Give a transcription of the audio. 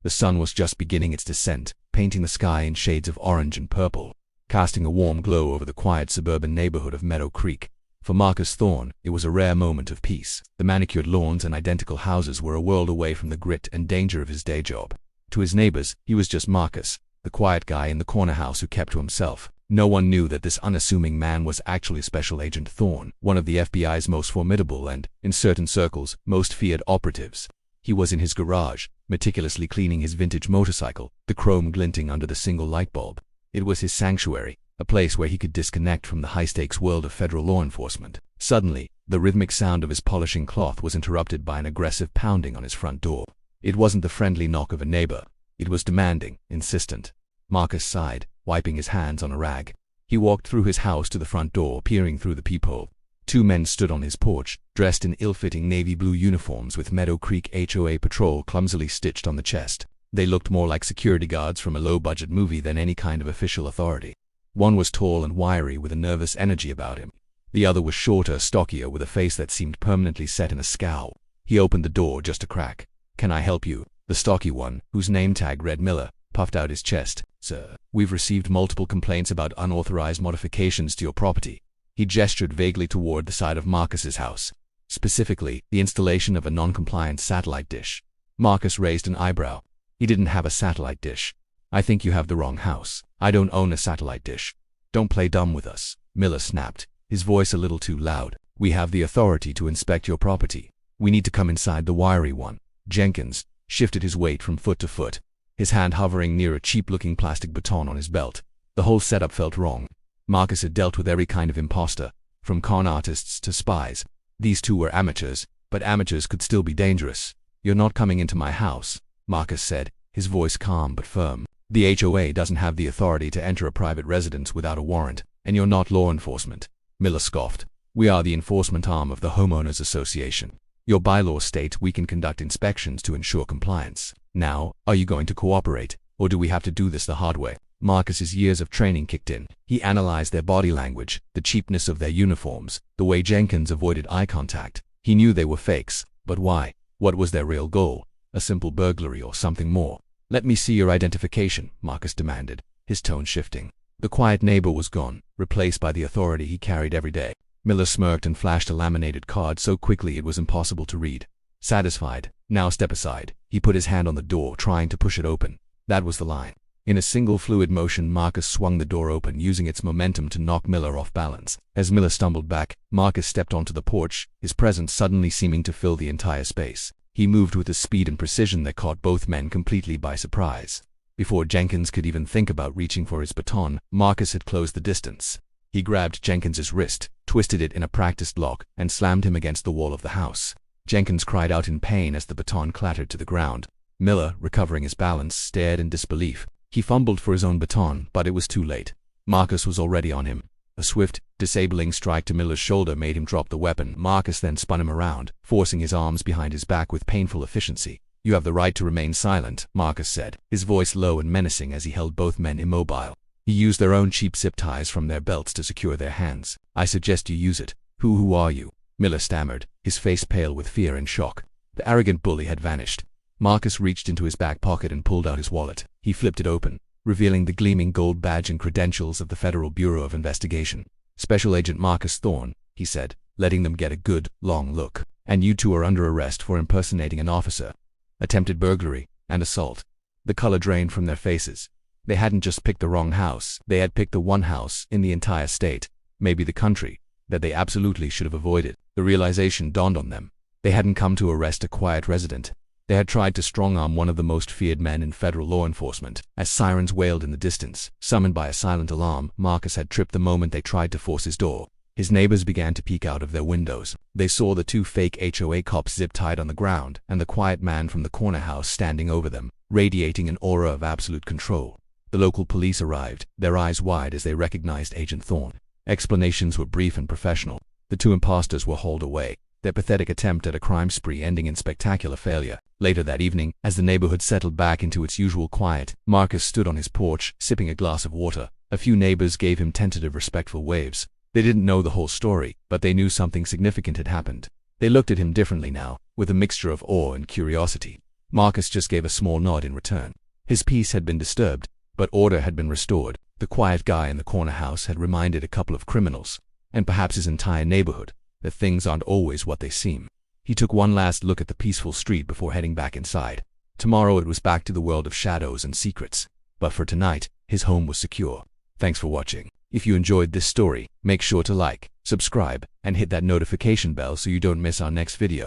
The sun was just beginning its descent, painting the sky in shades of orange and purple, casting a warm glow over the quiet suburban neighborhood of Meadow Creek. For Marcus Thorne, it was a rare moment of peace. The manicured lawns and identical houses were a world away from the grit and danger of his day job. To his neighbors, he was just Marcus, the quiet guy in the corner house who kept to himself. No one knew that this unassuming man was actually Special Agent Thorne, one of the FBI's most formidable and, in certain circles, most feared operatives. He was in his garage, meticulously cleaning his vintage motorcycle, the chrome glinting under the single light bulb. It was his sanctuary, a place where he could disconnect from the high-stakes world of federal law enforcement. Suddenly, the rhythmic sound of his polishing cloth was interrupted by an aggressive pounding on his front door. It wasn't the friendly knock of a neighbor. It was demanding, insistent. Marcus sighed, wiping his hands on a rag. He walked through his house to the front door, peering through the peephole. Two men stood on his porch, dressed in ill-fitting navy blue uniforms with Meadow Creek HOA patrol clumsily stitched on the chest. They looked more like security guards from a low-budget movie than any kind of official authority. One was tall and wiry with a nervous energy about him. The other was shorter, stockier, with a face that seemed permanently set in a scowl. He opened the door just a crack. "Can I help you?" The stocky one, whose name tag read Miller, puffed out his chest. "Sir, we've received multiple complaints about unauthorized modifications to your property." He gestured vaguely toward the side of Marcus's house, specifically the installation of a non-compliant satellite dish. Marcus raised an eyebrow. He didn't have a satellite dish. "I think you have the wrong house. I don't own a satellite dish." "Don't play dumb with us," Miller snapped, his voice a little too loud. "We have the authority to inspect your property. We need to come inside." The wiry one, Jenkins, shifted his weight from foot to foot, his hand hovering near a cheap-looking plastic baton on his belt. The whole setup felt wrong. Marcus had dealt with every kind of imposter, from con artists to spies. These two were amateurs, but amateurs could still be dangerous. "You're not coming into my house," Marcus said, his voice calm but firm. "The HOA doesn't have the authority to enter a private residence without a warrant, and you're not law enforcement." Miller scoffed. "We are the enforcement arm of the Homeowners Association. Your bylaws state we can conduct inspections to ensure compliance. Now, are you going to cooperate, or do we have to do this the hard way?" Marcus's years of training kicked in. He analyzed their body language, the cheapness of their uniforms, the way Jenkins avoided eye contact. He knew they were fakes, but why? What was their real goal? A simple burglary or something more? "Let me see your identification," Marcus demanded, his tone shifting. The quiet neighbor was gone, replaced by the authority he carried every day. Miller smirked and flashed a laminated card so quickly it was impossible to read. Satisfied? "Now step aside." He put his hand on the door, trying to push it open. That was the line. In a single fluid motion, Marcus swung the door open, using its momentum to knock Miller off balance. As Miller stumbled back, Marcus stepped onto the porch, his presence suddenly seeming to fill the entire space. He moved with a speed and precision that caught both men completely by surprise. Before Jenkins could even think about reaching for his baton, Marcus had closed the distance. He grabbed Jenkins's wrist, twisted it in a practiced lock, and slammed him against the wall of the house. Jenkins cried out in pain as the baton clattered to the ground. Miller, recovering his balance, stared in disbelief. He fumbled for his own baton, but it was too late. Marcus was already on him. A swift, disabling strike to Miller's shoulder made him drop the weapon. Marcus then spun him around, forcing his arms behind his back with painful efficiency. "You have the right to remain silent," Marcus said, his voice low and menacing as he held both men immobile. He used their own cheap zip ties from their belts to secure their hands. "I suggest you use it." Who are you?" Miller stammered, his face pale with fear and shock. The arrogant bully had vanished. Marcus reached into his back pocket and pulled out his wallet. He flipped it open, revealing the gleaming gold badge and credentials of the Federal Bureau of Investigation. "Special Agent Marcus Thorne," he said, letting them get a good, long look. "And you two are under arrest for impersonating an officer, attempted burglary, and assault." The color drained from their faces. They hadn't just picked the wrong house. They had picked the one house in the entire state, maybe the country, that they absolutely should have avoided. The realization dawned on them. They hadn't come to arrest a quiet resident. They had tried to strong-arm one of the most feared men in federal law enforcement. As sirens wailed in the distance, summoned by a silent alarm, Marcus had tripped the moment they tried to force his door. His neighbors began to peek out of their windows. They saw the two fake HOA cops zip-tied on the ground, and the quiet man from the corner house standing over them, radiating an aura of absolute control. The local police arrived, their eyes wide as they recognized Agent Thorne. Explanations were brief and professional. The two impostors were hauled away, their pathetic attempt at a crime spree ending in spectacular failure. Later that evening, as the neighborhood settled back into its usual quiet, Marcus stood on his porch, sipping a glass of water. A few neighbors gave him tentative, respectful waves. They didn't know the whole story, but they knew something significant had happened. They looked at him differently now, with a mixture of awe and curiosity. Marcus just gave a small nod in return. His peace had been disturbed, but order had been restored. The quiet guy in the corner house had reminded a couple of criminals, and perhaps his entire neighborhood, that things aren't always what they seem. He took one last look at the peaceful street before heading back inside. Tomorrow it was back to the world of shadows and secrets, but for tonight, his home was secure. Thanks for watching. If you enjoyed this story, make sure to like, subscribe, and hit that notification bell so you don't miss our next video.